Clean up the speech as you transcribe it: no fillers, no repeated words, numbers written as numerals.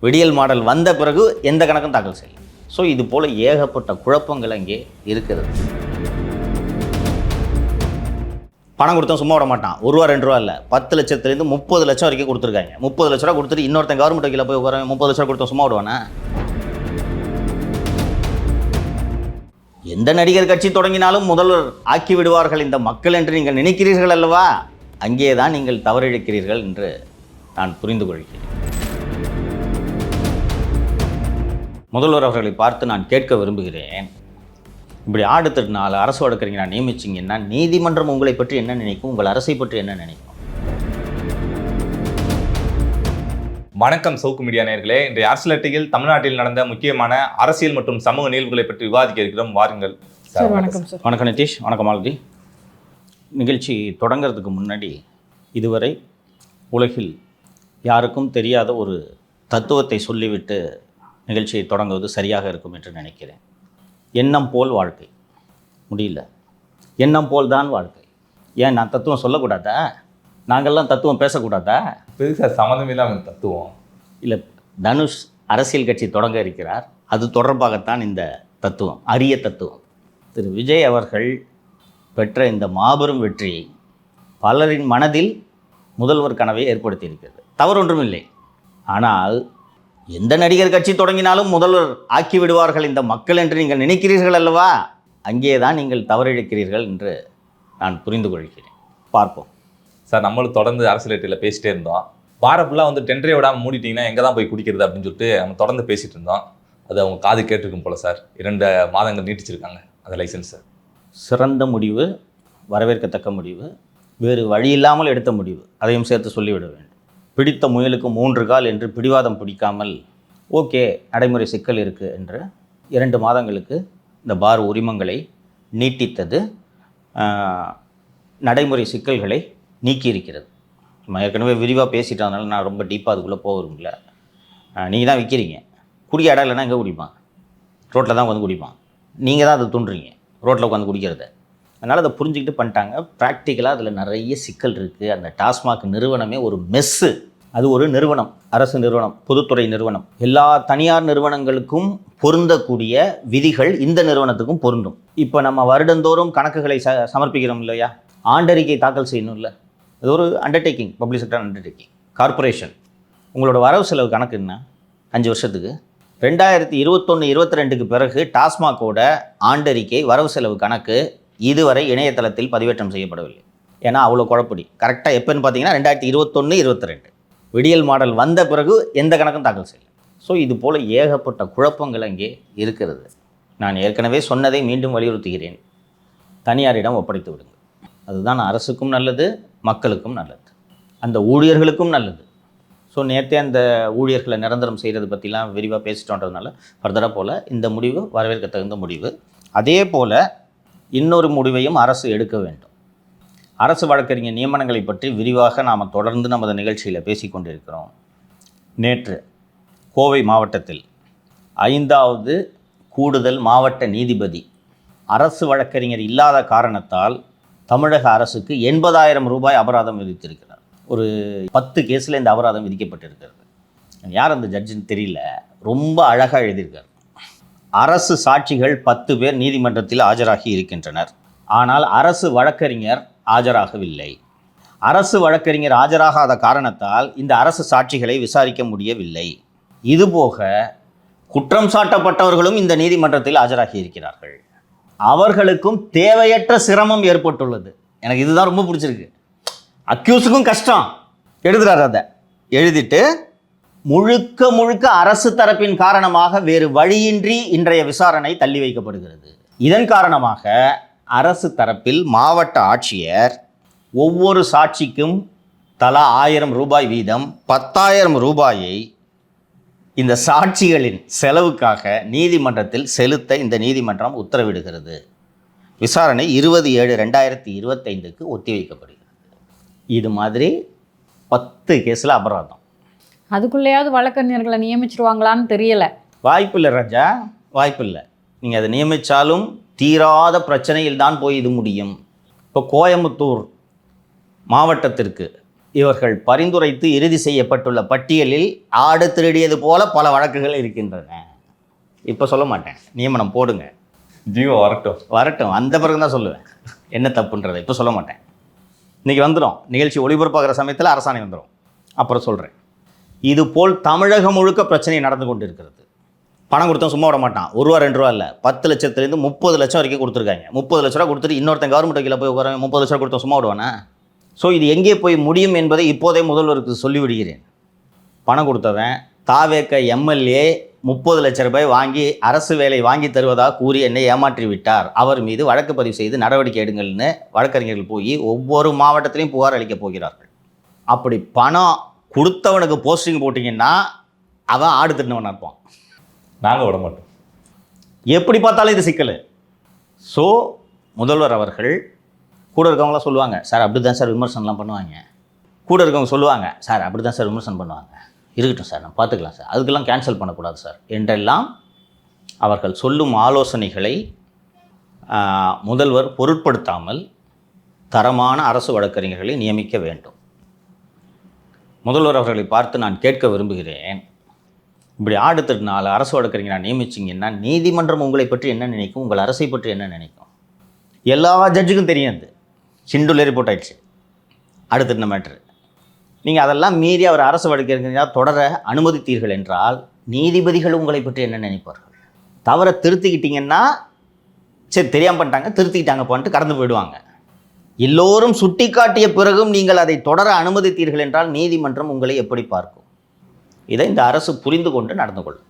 விடியல் மாடல் வந்த பிறகு எந்த கணக்கும் தாக்கல் செய்யலாம். ஸோ இது போல் ஏகப்பட்ட குழப்பங்கள் அங்கே இருக்கிறது. பணம் கொடுத்தா சும்மா விட மாட்டான். ஒரு ரூபா 2 ரூபா இல்லை, 10 லட்சத்துலேருந்து 30 லட்சம் வரைக்கும் கொடுத்துருக்காங்க. 30 லட்ச ரூபா கொடுத்துட்டு இன்னொருத்தன் கவர்மெண்ட் வக்கீல போய் உட்கார 30 லட்ச ரூபா கொடுத்தா சும்மா விடுவானா? எந்த நடிகர் கட்சி தொடங்கினாலும் முதல்வர் ஆக்கி விடுவார்கள் இந்த மக்கள் என்று நீங்கள் நினைக்கிறீர்கள் அல்லவா? அங்கே தான் நீங்கள் தவறிழைக்கிறீர்கள் என்று நான் புரிந்து கொள்கிறேன். முதல்வர் அவர்களை பார்த்து நான் கேட்க விரும்புகிறேன், இப்படி ஆடு தட்டினால அரசு வழக்கறிஞர் நான் நியமிச்சிங்கன்னா நீதிமன்றம் உங்களை பற்றி என்ன நினைக்கும், உங்கள் அரசை பற்றி என்ன நினைக்கும்? வணக்கம் சவுக்கு மீடியா நேயர்களே. இன்றைய அரசியல் தமிழ்நாட்டில் நடந்த முக்கியமான அரசியல் மற்றும் சமூக நிகழ்வுகளை பற்றி விவாதிக்க இருக்கிறோம். வாருங்கள். வணக்கம் சார். வணக்கம் நிதிஷ். வணக்கம் மாலதி. நிகழ்ச்சி தொடங்கிறதுக்கு முன்னாடி இதுவரை உலகில் யாருக்கும் தெரியாத ஒரு தத்துவத்தை சொல்லிவிட்டு நிகழ்ச்சியை தொடங்குவது சரியாக இருக்கும் என்று நினைக்கிறேன். எண்ணம் போல் வாழ்க்கை. முடியல, எண்ணம் போல் தான் வாழ்க்கை. ஏன் நான் தத்துவம் சொல்லக்கூடாதா? நாங்கள்லாம் தத்துவம் பேசக்கூடாதா? பெருசாக சம்மந்தம் இல்லாமல் தத்துவம் இல்லை. தனுஷ் அரசியல் கட்சி தொடங்க இருக்கிறார், அது தொடர்பாகத்தான் இந்த தத்துவம், அரிய தத்துவம். திரு விஜய் அவர்கள் பெற்ற இந்த மாபெரும் வெற்றி பலரின் மனதில் முதல்வர் கனவை ஏற்படுத்தியிருக்கிறது. தவறு ஒன்றும் இல்லை. ஆனால் எந்த நடிகர் கட்சி தொடங்கினாலும் முதல்வர் ஆக்கி விடுவார்கள் இந்த மக்கள் என்று நீங்கள் நினைக்கிறீர்கள் அல்லவா? அங்கே தான் நீங்கள் தவறிழைக்கிறீர்கள் என்று நான் புரிந்து கொள்கிறேன். பார்ப்போம் சார். நம்மளும் தொடர்ந்து அரசியல் பேசிட்டே இருந்தோம். வார ஃபுல்லாக வந்து டெண்டரே விடாமல் மூடிட்டிங்கன்னா எங்கே தான் போய் குடிக்கிறது அப்படின்னு சொல்லிட்டு நம்ம தொடர்ந்து பேசிகிட்டு இருந்தோம். அது அவங்க காது கேட்டிருக்கும் போல் சார். 2 மாதங்கள் நீட்டிச்சிருக்காங்க அந்த லைசன்ஸை. சிறந்த முடிவு, வரவேற்கத்தக்க முடிவு, வேறு வழி இல்லாமல் எடுத்த முடிவு, அதையும் சேர்த்து சொல்லிவிட வேண்டும். பிடித்த முயலுக்கு 3 கால் என்று பிடிவாதம் பிடிக்காமல் ஓகே நடைமுறை சிக்கல் இருக்குது என்று 2 மாதங்களுக்கு இந்த பார் உரிமங்களை நீட்டித்தது நடைமுறை சிக்கல்களை நீக்கியிருக்கிறது. நம்ம ஏற்கனவே விரிவாக பேசிட்டதுனால நான் ரொம்ப டீப்பாக அதுக்குள்ளே போகிறோம்ல. நீங்கள் தான் விற்கிறீங்க, குடிக்க இடம் இல்லைன்னா எங்கே குடிப்பான்? ரோட்டில் தான் உட்காந்து குடிப்பான். நீங்கள் தான் அதை தூண்டுறீங்க ரோட்டில் உட்காந்து குடிக்கிறத. அதனால் அதை புரிஞ்சுக்கிட்டு பண்ணிட்டாங்க. ப்ராக்டிக்கலாக அதில் நிறைய சிக்கல் இருக்குது. அந்த டாஸ்மாக் நிறுவனமே ஒரு மெஸ்ஸு. அது ஒரு நிறுவனம், அரசு நிறுவனம், பொதுத்துறை நிறுவனம். எல்லா தனியார் நிறுவனங்களுக்கும் பொருந்தக்கூடிய விதிகள் இந்த நிறுவனத்துக்கும் பொருந்தும். இப்போ நம்ம வருடந்தோறும் கணக்குகளை சமர்ப்பிக்கிறோம் இல்லையா? ஆண்டறிக்கை தாக்கல் செய்யணும் இல்லை? அது ஒரு undertaking, public sector undertaking. Corporation உங்களோட வரவு செலவு கணக்கு என்ன 5 வருஷத்துக்கு? 2021-22க்கு பிறகு டாஸ்மாகோட ஆண்டறிக்கை வரவு செலவு கணக்கு இதுவரை இணையதளத்தில் பதிவேற்றம் செய்யப்படவில்லை. ஏன்னா அவ்வளோ குழப்படி. கரெக்டாக எப்போன்னு பார்த்தீங்கன்னா 2021-22 விடியல் மாடல் வந்த பிறகு எந்த கணக்கும் தாக்கல் செய்யலை. ஸோ இது போல் ஏகப்பட்ட குழப்பங்கள் அங்கே இருக்கிறது. நான் ஏற்கனவே சொன்னதை மீண்டும் வலியுறுத்துகிறேன், தனியாரிடம் ஒப்படைத்து விடுங்க. அதுதான் அரசுக்கும் நல்லது, மக்களுக்கும் நல்லது, அந்த ஊழியர்களுக்கும் நல்லது. ஸோ நேற்றே அந்த ஊழியர்களை நிரந்தரம் செய்கிறது பற்றிலாம் விரிவாக பேசிட்டோன்றதுனால ஃபர்தராக போல் இந்த முடிவு வரவேற்க தகுந்த முடிவு. அதே போல் இன்னொரு முடிவையும் அரசு எடுக்க வேண்டும். அரசு வழக்கறிஞர் நியமனங்களை பற்றி விரிவாக நாம் தொடர்ந்து நமது நிகழ்ச்சியில் பேசிக்கொண்டிருக்கிறோம். நேற்று கோவை மாவட்டத்தில் 5வது கூடுதல் மாவட்ட நீதிபதி அரசு வழக்கறிஞர் இல்லாத காரணத்தால் தமிழக அரசுக்கு 80,000 ரூபாய் அபராதம் விதித்திருக்கிறார். ஒரு 10 கேஸில் இந்த அபராதம் விதிக்கப்பட்டிருக்கிறது. யார் அந்த ஜட்ஜின்னு தெரியல, ரொம்ப அழகாக எழுதியிருக்கார். அரசு சாட்சிகள் 10 பேர் நீதிமன்றத்தில் ஆஜராகி இருக்கின்றனர், ஆனால் அரசு வழக்கறிஞர் ஆஜராகவில்லை. அரசு வழக்கறிஞர் ஆஜராகாத காரணத்தால் இந்த அரசு சாட்சிகளை விசாரிக்க முடியவில்லை. இதுபோக குற்றம் சாட்டப்பட்டவர்களும் இந்த நீதிமன்றத்தில் ஆஜராகி இருக்கிறார்கள். அவர்களுக்கும் தேவையற்ற சிரமம் ஏற்பட்டுள்ளது. எனக்கு இதுதான் ரொம்ப பிடிச்சிருக்கு. அக்யூஸுக்கும் கஷ்டம். எழுதுறாரு, அதை எழுதிட்டு முழுக்க முழுக்க அரசு தரப்பின் காரணமாக வேறு வழியின்றி இன்றைய விசாரணை தள்ளி வைக்கப்படுகிறது. இதன் காரணமாக அரசு தரப்பில் மாவட்ட ஆட்சியர் ஒவ்வொரு சாட்சிக்கும் தலா 1000 ரூபாய் வீதம் 10,000 ரூபாயை இந்த சாட்சிகளின் செலவுக்காக நீதிமன்றத்தில் செலுத்த இந்த நீதிமன்றம் உத்தரவிடுகிறது. விசாரணை 20/7/2025க்கு ஒத்திவைக்கப்படுகிறது. இது மாதிரி 10 கேஸில் அபராதம். அதுக்குள்ளேயாவது வழக்கறிஞர்களை நியமிச்சிருவாங்களான்னு தெரியல. வாய்ப்பில்லை ராஜா, வாய்ப்பில்லை. நீங்கள் அதை நியமித்தாலும் தீராத பிரச்சனையில் தான் போய் இது முடியும். இப்போ கோயம்புத்தூர் மாவட்டத்திற்கு இவர்கள் பரிந்துரைத்து இறுதி செய்யப்பட்டுள்ள பட்டியலில் ஆடு திருடியது போல பல வழக்குகள் இருக்கின்றன. இப்போ சொல்ல மாட்டேன், நியமனம் போடுங்க, ஜீவோ வரட்டும். வரட்டும், அந்த பிறகு தான் சொல்லுவேன் என்ன தப்புன்றதை. இப்போ சொல்ல மாட்டேன். இன்றைக்கி வந்துடும், நிகழ்ச்சி ஒளிபரப்பாகிற சமயத்தில் அரசாணை வந்துடும், அப்புறம் சொல்கிறேன். இதுபோல் தமிழகம் முழுக்க பிரச்சனை நடந்து கொண்டு இருக்கிறது. பணம் கொடுத்தா சும்மா விட மாட்டான். 1 ரூபா 2 ரூபா இல்லை, 10 லட்சத்துலேருந்து 30 லட்சம் வரைக்கும் கொடுத்துருக்காங்க. 30 லட்ச ரூபா கொடுத்துட்டு இன்னொருத்தன் கவர்மெண்ட் வக்கீல போய் உட்கார 30 லட்ச ரூபா கொடுத்தா சும்மா விடுவானே? ஸோ இது எங்கே போய் முடியும் என்பதை இப்போதே முதல்வருக்கு சொல்லிவிடுகிறேன். பணம் கொடுத்தவன் தாவேக்க எம்எல்ஏ 30 லட்ச ரூபாய் வாங்கி அரசு வேலை வாங்கி தருவதாக கூறி என்னை ஏமாற்றி விட்டார். அவர் மீது வழக்கு பதிவு செய்து நடவடிக்கை எடுங்கள்னு வழக்கறிஞர்கள் போய் ஒவ்வொரு மாவட்டத்திலையும் புகார் அளிக்கப் போகிறார்கள். அப்படி பணம் கொடுத்தவனுக்கு போஸ்டிங் போட்டிங்கன்னா அவன் ஆடு திருநவனாக இருப்பான். நாங்கள் விட மாட்டோம். எப்படி பார்த்தாலும் இது சிக்கல். ஸோ முதல்வர் அவர்கள் கூட இருக்கவங்களாம் சொல்லுவாங்க, சார் அப்படி தான் சார் விமர்சனம்லாம் பண்ணுவாங்க. கூட இருக்கவங்க சொல்லுவாங்க, சார் அப்படி தான் சார் விமர்சனம் பண்ணுவாங்க, இருக்கட்டும் சார் நம்ம பார்த்துக்கலாம் சார், அதுக்கெல்லாம் கேன்சல் பண்ணக்கூடாது சார் என்றெல்லாம் அவர்கள் சொல்லும் ஆலோசனைகளை முதல்வர் பொருட்படுத்தாமல் தரமான அரசு வழக்கறிஞர்களை நியமிக்க வேண்டும். முதல்வர் அவர்களை பார்த்து நான் கேட்க விரும்புகிறேன், இப்படி ஆடு திருநாள் அரசு வழக்கறிஞராக நியமிச்சிங்கன்னா நீதிமன்றம் உங்களை பற்றி என்ன நினைக்கும், உங்கள் அரசை பற்றி என்ன நினைக்கும்? எல்லா ஜட்ஜுக்கும் தெரியும், அது சிண்டுல ரிப்போர்ட் ஆயிடுச்சு ஆடு திருந மேட்ரு. நீங்கள் அதெல்லாம் மீறி அவர் அரசு வழக்கறிஞராக தொடர அனுமதித்தீர்கள் என்றால் நீதிபதிகள் உங்களை பற்றி என்ன நினைப்பார்கள்? தவறை திருத்திக்கிட்டீங்கன்னா சரி தெரியாமல் பண்ணிட்டாங்க திருத்திக்கிட்டாங்க போன்ட்டு கடந்து போயிடுவாங்க. எல்லோரும் சுட்டி காட்டிய பிறகும் நீங்கள் அதை தொடர அனுமதித்தீர்கள் என்றால் நீதிமன்றம் உங்களை எப்படி பார்க்கும்? இதை இந்த அரசு புரிந்து கொண்டு நடந்து கொள்ளும்.